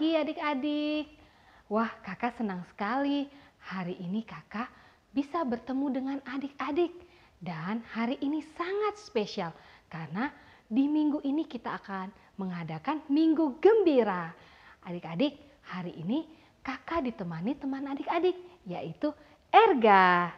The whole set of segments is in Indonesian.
pagi adik-adik. Wah, kakak senang sekali. Hari ini kakak bisa bertemu dengan adik-adik. Dan hari ini sangat spesial karena di minggu ini kita akan mengadakan Minggu Gembira. Adik-adik, hari ini kakak ditemani teman adik-adik, yaitu Erga.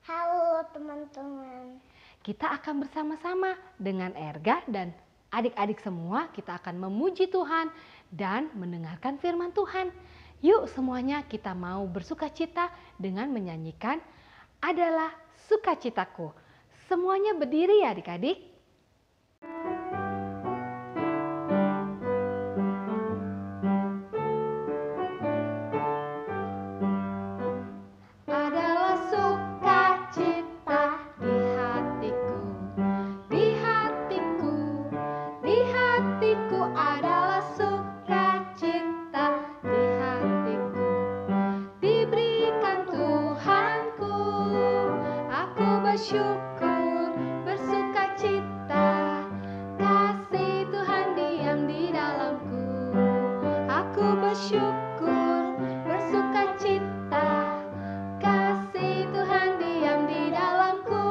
Halo teman-teman. Kita akan bersama-sama dengan Erga dan adik-adik semua, kita akan memuji Tuhan dan mendengarkan firman Tuhan. Yuk semuanya kita mau bersukacita dengan menyanyikan Adalah Sukacitaku. Semuanya berdiri ya adik-adik. Bersyukur, bersukacita, kasih Tuhan diam di dalamku. Aku bersyukur, bersukacita, kasih Tuhan diam di dalamku.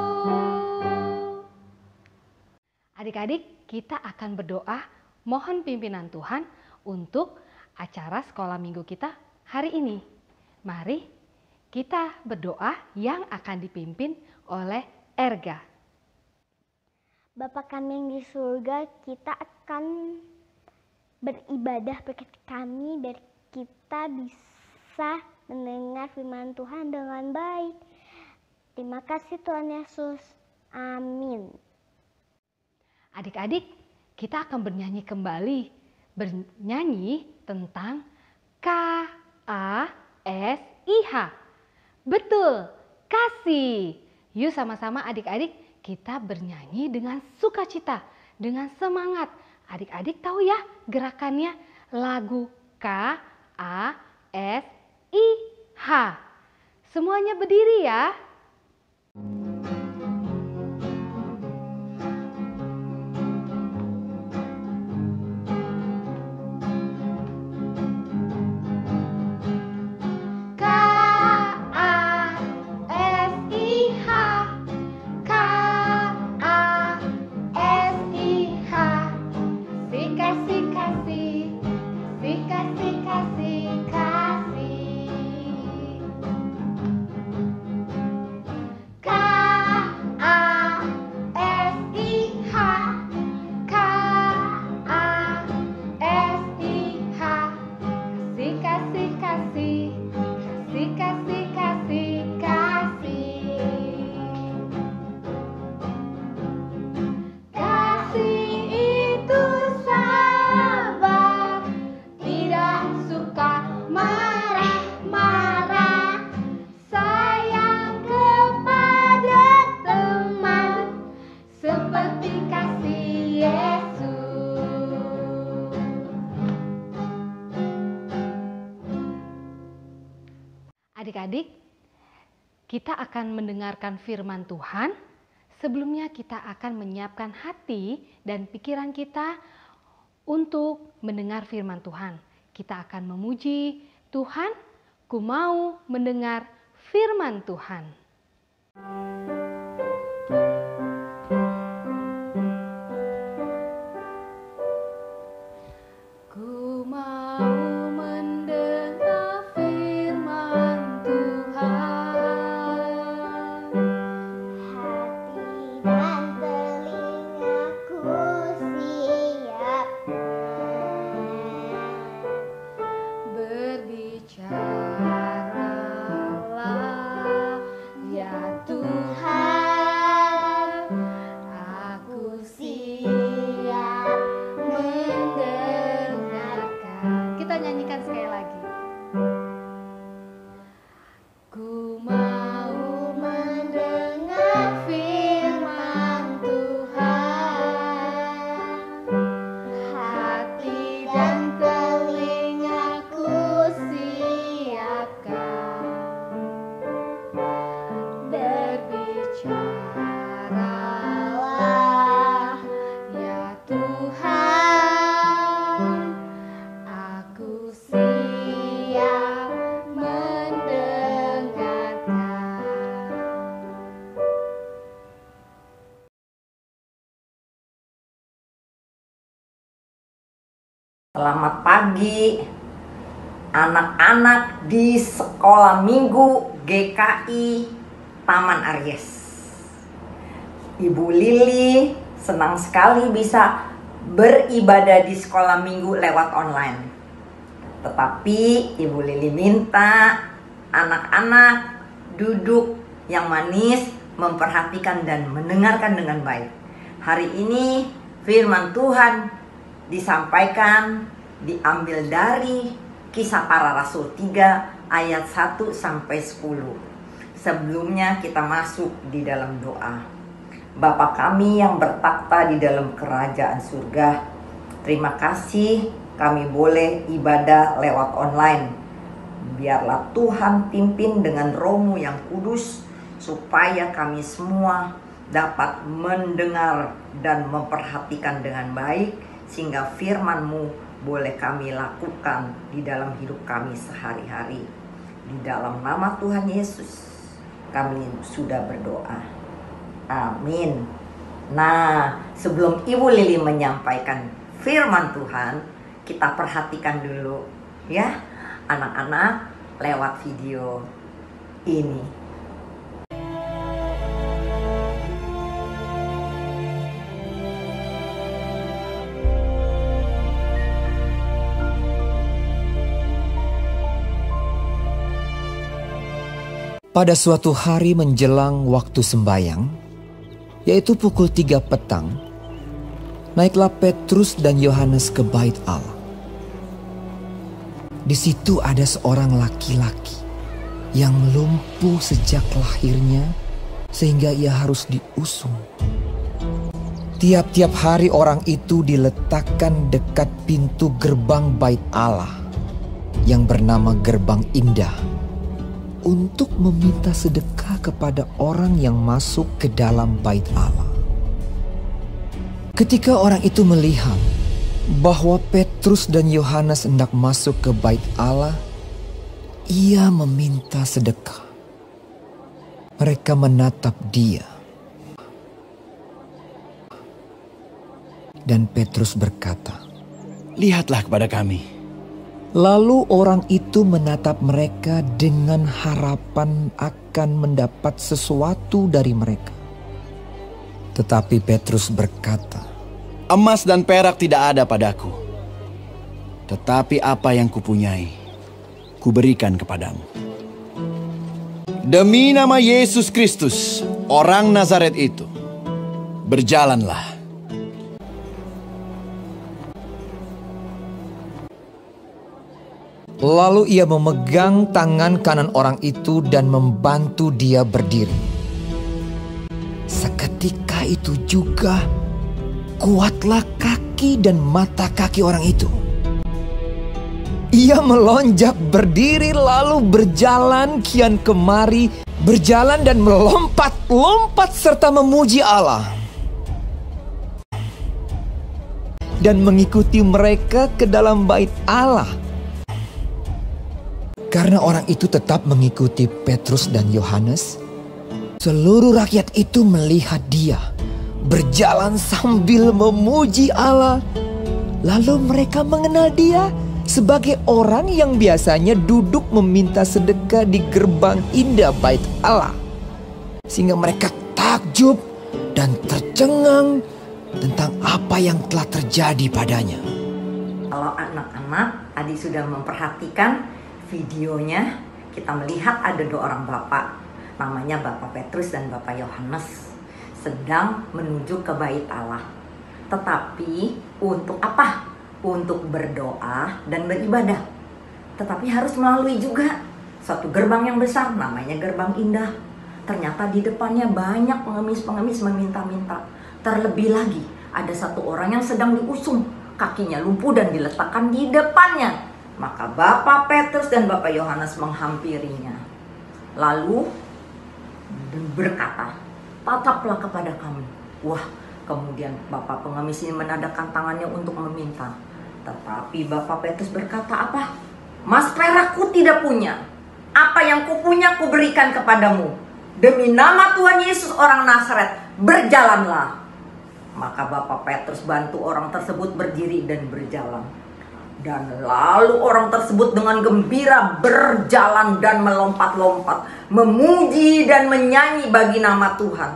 Adik-adik, kita akan berdoa mohon pimpinan Tuhan untuk acara sekolah minggu kita hari ini. Mari kita berdoa yang akan dipimpin oleh Erga. Bapa kami yang di surga, kita akan beribadah berkat kami biar kita bisa mendengar firman Tuhan dengan baik. Terima kasih Tuhan Yesus. Amin. Adik-adik, kita akan bernyanyi kembali. Bernyanyi tentang K-A-S-I-H. Betul, kasih. Yuk sama-sama adik-adik kita bernyanyi dengan sukacita, dengan semangat. Adik-adik tahu ya gerakannya lagu K-A-S-I-H. Semuanya berdiri ya. Adik-adik, kita akan mendengarkan firman Tuhan. Sebelumnya kita akan menyiapkan hati dan pikiran kita untuk mendengar firman Tuhan. Kita akan memuji Tuhan, ku mau mendengar firman Tuhan. Berbicaralah ya Tuhan. Selamat pagi anak-anak di sekolah minggu GKI Taman Aries. Ibu Lili senang sekali bisa beribadah di sekolah minggu lewat online. Tetapi Ibu Lili minta anak-anak duduk yang manis, memperhatikan dan mendengarkan dengan baik. Hari ini firman Tuhan disampaikan, diambil dari Kisah Para Rasul 3 ayat 1 sampai 10. Sebelumnya kita masuk di dalam doa. Bapa kami yang bertakhta di dalam kerajaan surga, terima kasih kami boleh ibadah lewat online. Biarlah Tuhan pimpin dengan Roh-Mu yang kudus, supaya kami semua dapat mendengar dan memperhatikan dengan baik, sehingga firman-Mu boleh kami lakukan di dalam hidup kami sehari-hari. Di dalam nama Tuhan Yesus kami sudah berdoa. Amin. Nah, sebelum Ibu Lili menyampaikan firman Tuhan, kita perhatikan dulu ya anak-anak lewat video ini. Pada suatu hari menjelang waktu sembayang, yaitu pukul 3 petang, naiklah Petrus dan Yohanes ke bait Allah. Di situ ada seorang laki-laki yang lumpuh sejak lahirnya sehingga ia harus diusung. Tiap-tiap hari orang itu diletakkan dekat pintu gerbang bait Allah yang bernama Gerbang Indah, untuk meminta sedekah kepada orang yang masuk ke dalam bait Allah. Ketika orang itu melihat bahwa Petrus dan Yohanes hendak masuk ke bait Allah, ia meminta sedekah. Mereka menatap dia. Dan Petrus berkata, "Lihatlah kepada kami." Lalu orang itu menatap mereka dengan harapan akan mendapat sesuatu dari mereka. Tetapi Petrus berkata, "Emas dan perak tidak ada padaku, tetapi apa yang kupunyai, kuberikan kepadamu. Demi nama Yesus Kristus, orang Nazaret itu, berjalanlah." Lalu ia memegang tangan kanan orang itu dan membantu dia berdiri. Seketika itu juga kuatlah kaki dan mata kaki orang itu. Ia melonjak berdiri lalu berjalan kian kemari, berjalan dan melompat-lompat serta memuji Allah. Dan mengikuti mereka ke dalam bait Allah. Karena orang itu tetap mengikuti Petrus dan Yohanes, seluruh rakyat itu melihat dia berjalan sambil memuji Allah. Lalu mereka mengenal dia sebagai orang yang biasanya duduk meminta sedekah di gerbang indah bait Allah. Sehingga mereka takjub dan tercengang tentang apa yang telah terjadi padanya. Kalau anak-anak tadi sudah memperhatikan videonya, kita melihat ada dua orang bapak, namanya Bapak Petrus dan Bapak Yohanes, sedang menuju ke bait Allah. Tetapi untuk apa? Untuk berdoa dan beribadah. Tetapi harus melalui juga satu gerbang yang besar, namanya Gerbang Indah. Ternyata di depannya banyak pengemis-pengemis meminta-minta. Terlebih lagi ada satu orang yang sedang diusung, kakinya lumpuh dan diletakkan di depannya. Maka Bapak Petrus dan Bapak Yohanes menghampirinya, lalu berkata, "Tataplah kepada kami." Wah, kemudian Bapak pengemis ini menadahkan tangannya untuk meminta. Tetapi Bapak Petrus berkata apa? "Mas perakku tidak punya. Apa yang kupunya kuberikan kepadamu. Demi nama Tuhan Yesus orang Nazaret, berjalanlah." Maka Bapak Petrus bantu orang tersebut berdiri dan berjalan. Dan lalu orang tersebut dengan gembira berjalan dan melompat-lompat, memuji dan menyanyi bagi nama Tuhan.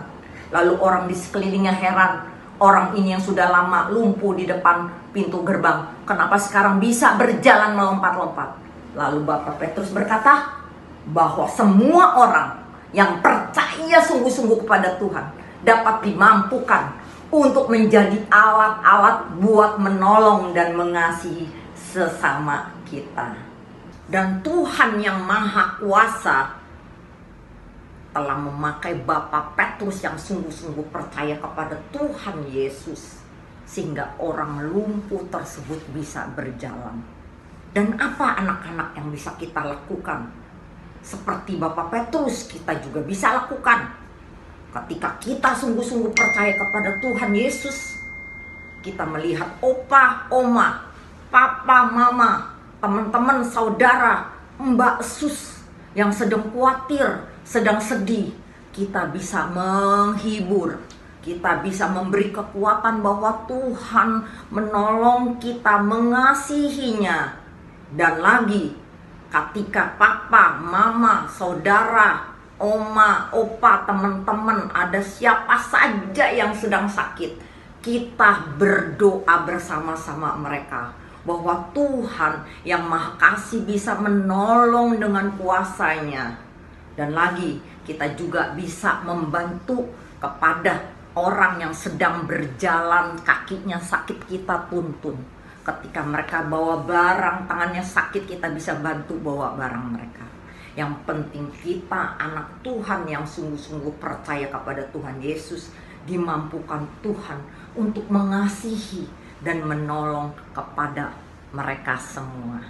Lalu orang di sekelilingnya heran, orang ini yang sudah lama lumpuh di depan pintu gerbang, kenapa sekarang bisa berjalan melompat-lompat? Lalu Bapak Petrus berkata bahwa semua orang yang percaya sungguh-sungguh kepada Tuhan dapat dimampukan untuk menjadi alat-alat buat menolong dan mengasihi sesama kita. Dan Tuhan yang Maha Kuasa telah memakai Bapak Petrus yang sungguh-sungguh percaya kepada Tuhan Yesus, sehingga orang lumpuh tersebut bisa berjalan. Dan apa anak-anak yang bisa kita lakukan? Seperti Bapak Petrus, kita juga bisa lakukan. Ketika kita sungguh-sungguh percaya kepada Tuhan Yesus, kita melihat opa, oma, papa, mama, teman-teman, saudara, mbak, sus yang sedang khawatir, sedang sedih, kita bisa menghibur, kita bisa memberi kekuatan bahwa Tuhan menolong kita, mengasihinya. Dan lagi, ketika papa, mama, saudara, oma, opa, teman-teman, ada siapa saja yang sedang sakit, kita berdoa bersama-sama mereka bahwa Tuhan yang Maha Kasih bisa menolong dengan kuasa-Nya. Dan lagi, kita juga bisa membantu kepada orang yang sedang berjalan, kakinya sakit, kita tuntun. Ketika mereka bawa barang, tangannya sakit, kita bisa bantu bawa barang mereka. Yang penting kita anak Tuhan yang sungguh-sungguh percaya kepada Tuhan Yesus, dimampukan Tuhan untuk mengasihi dan menolong kepada mereka semua.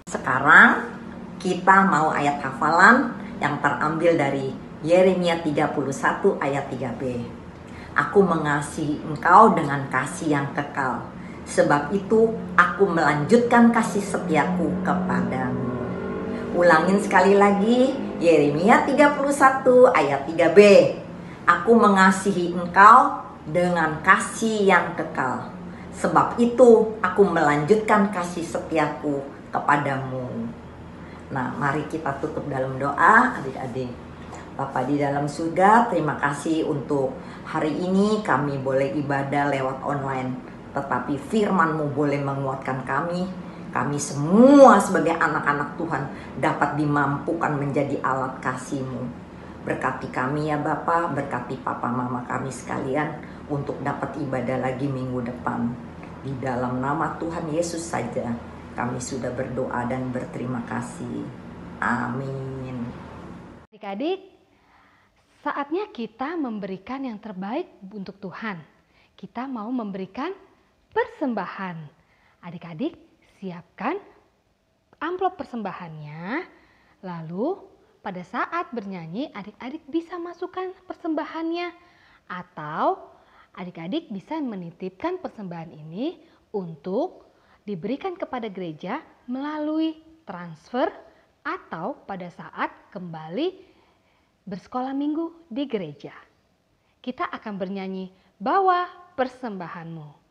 Sekarang kita mau ayat hafalan yang terambil dari Yeremia 31 ayat 3b. Aku mengasihi engkau dengan kasih yang kekal, sebab itu aku melanjutkan kasih setiaku kepadamu. Ulangin sekali lagi, Yeremia 31 ayat 3b. Aku mengasihi engkau dengan kasih yang kekal, sebab itu aku melanjutkan kasih setiaku kepadamu. Nah, mari kita tutup dalam doa, adik-adik. Bapa di dalam surga, terima kasih untuk hari ini kami boleh ibadah lewat online. Tetapi firman-Mu boleh menguatkan kami. Kami semua sebagai anak-anak Tuhan dapat dimampukan menjadi alat kasih-Mu. Berkati kami ya Bapa, berkati papa mama kami sekalian untuk dapat ibadah lagi minggu depan. Di dalam nama Tuhan Yesus saja kami sudah berdoa dan berterima kasih. Amin. Adik-adik, saatnya kita memberikan yang terbaik untuk Tuhan. Kita mau memberikan persembahan. Adik-adik, siapkan amplop persembahannya. Lalu pada saat bernyanyi, adik-adik bisa masukkan persembahannya. Atau adik-adik bisa menitipkan persembahan ini untuk diberikan kepada gereja melalui transfer atau pada saat kembali bersekolah minggu di gereja. Kita akan bernyanyi Bawa Persembahanmu.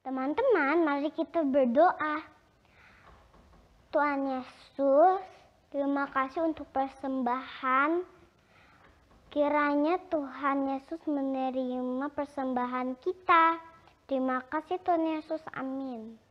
Teman-teman, mari kita berdoa. Tuhan Yesus, terima kasih untuk persembahan. Kiranya Tuhan Yesus menerima persembahan kita. Terima kasih Tuhan Yesus, amin.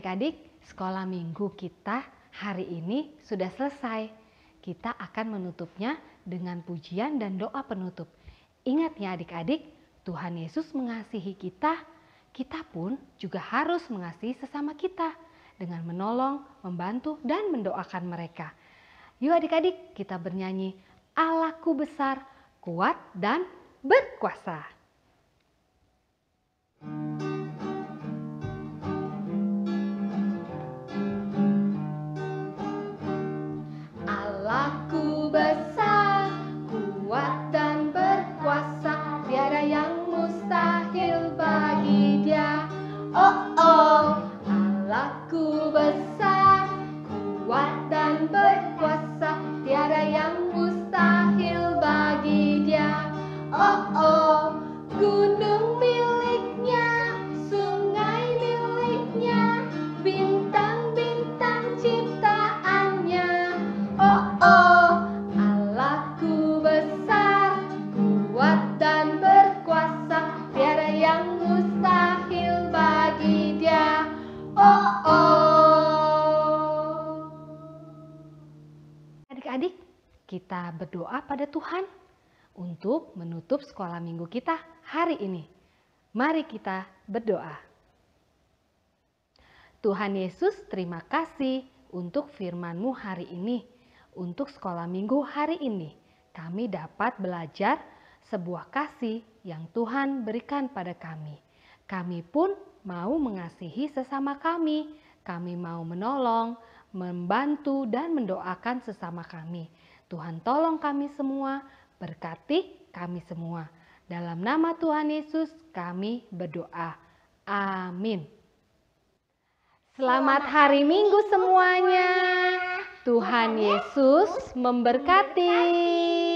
adik-adik, sekolah minggu kita hari ini sudah selesai. Kita akan menutupnya dengan pujian dan doa penutup. Ingat ya adik-adik, Tuhan Yesus mengasihi kita, kita pun juga harus mengasihi sesama kita dengan menolong, membantu, dan mendoakan mereka. Yuk adik-adik, kita bernyanyi, Allahku besar, kuat, dan berkuasa. Allahku besar, kuat dan berkuasa, tiada yang mustahil bagi Dia. Oh oh, Allahku besar, kuat dan berkuasa, tiada yang mustahil bagi Dia. Oh oh, gunung miliknya, sungai miliknya, bintang-bintang ciptaannya. Oh oh, Allahku besar, kuat dan berkuasa, tiada yang mustahil bagi Dia. Oh oh. Adik-adik, kita berdoa pada Tuhan untuk menutup sekolah minggu kita hari ini. Mari kita berdoa. Tuhan Yesus, terima kasih untuk firman-Mu hari ini. Untuk sekolah minggu hari ini, kami dapat belajar sebuah kasih yang Tuhan berikan pada kami. Kami pun mau mengasihi sesama kami. Kami mau menolong, membantu, dan mendoakan sesama kami. Tuhan tolong kami semua, berkati kami semua. Dalam nama Tuhan Yesus kami berdoa. Amin. Selamat hari Minggu semuanya. Tuhan Yesus memberkati.